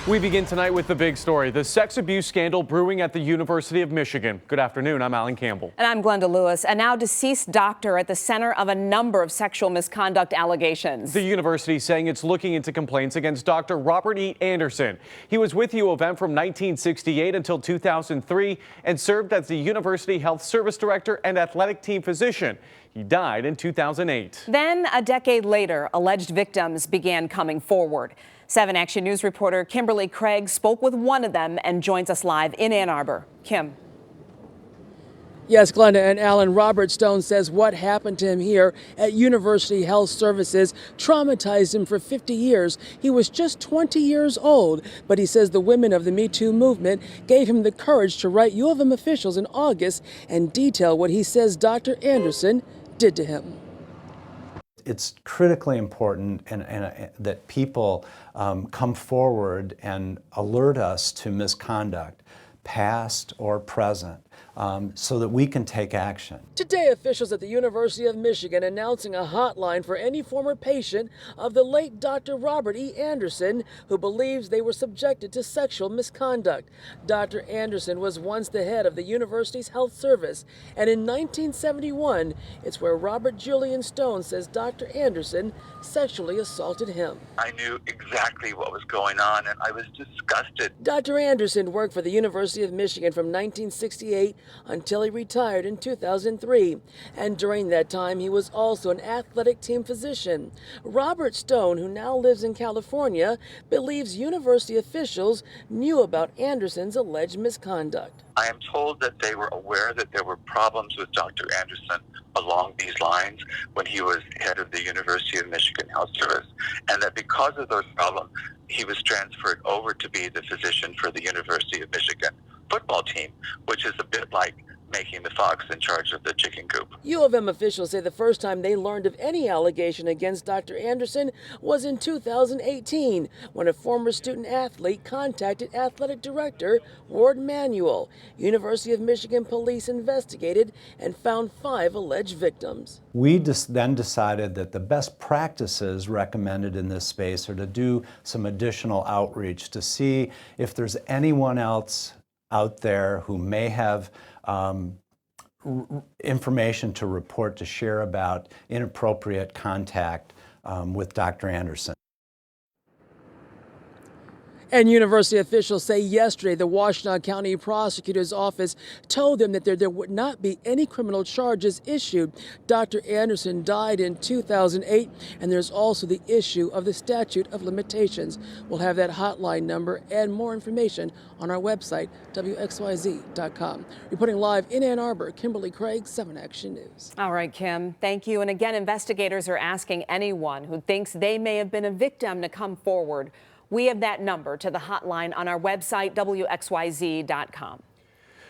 We begin tonight with the big story, the sex abuse scandal brewing at the University of Michigan. Good afternoon, I'm Alan Campbell. And I'm Glenda Lewis, a now deceased doctor at the center of a number of sexual misconduct allegations. The university saying it's looking into complaints against Dr. Robert E. Anderson. He was with U of M from 1968 until 2003 and served as the University Health Service Director and athletic team physician. He died in 2008. Then, a decade later, alleged victims began coming forward. 7 Action News reporter Kimberly Craig spoke with one of them and joins us live in Ann Arbor. Kim. Yes, Glenda and Alan, Robert Stone says what happened to him here at University Health Services traumatized him for 50 years. He was just 20 years old, but he says the women of the Me Too movement gave him the courage to write U of M officials in August and detail what he says Dr. Anderson did to him. It's critically important that people come forward and alert us to misconduct, past or present, so that we can take action. Today, officials at the University of Michigan announcing a hotline for any former patient of the late Dr. Robert E. Anderson who believes they were subjected to sexual misconduct. Dr. Anderson was once the head of the university's health service, and in 1971, it's where Robert Julian Stone says Dr. Anderson sexually assaulted him. I knew exactly what was going on, and I was disgusted. Dr. Anderson worked for the University of Michigan from 1968 until he retired in 2003, and during that time he was also an athletic team physician. Robert Stone, who now lives in California, believes university officials knew about Anderson's alleged misconduct. I am told that they were aware that there were problems with Dr. Anderson along these lines when he was head of the University of Michigan Health Service, and that because of those problems, he was transferred over to be the physician for the University of Michigan football team, which is a bit like making the fox in charge of the chicken coop. U of M officials say the first time they learned of any allegation against Dr. Anderson was in 2018, when a former student athlete contacted athletic director Ward Manuel. University of Michigan police investigated and found 5 alleged victims. We then decided that the best practices recommended in this space are to do some additional outreach to see if there's anyone else out there who may have information to report, to share about inappropriate contact with Dr. Anderson. And university officials say yesterday the Washtenaw County Prosecutor's Office told them that there would not be any criminal charges issued. Dr. Anderson died in 2008, and there's also the issue of the statute of limitations. We'll have that hotline number and more information on our website, WXYZ.com. Reporting live in Ann Arbor, Kimberly Craig, 7 Action News. All right, Kim, thank you. And again, investigators are asking anyone who thinks they may have been a victim to come forward. We have that number to the hotline on our website, WXYZ.com.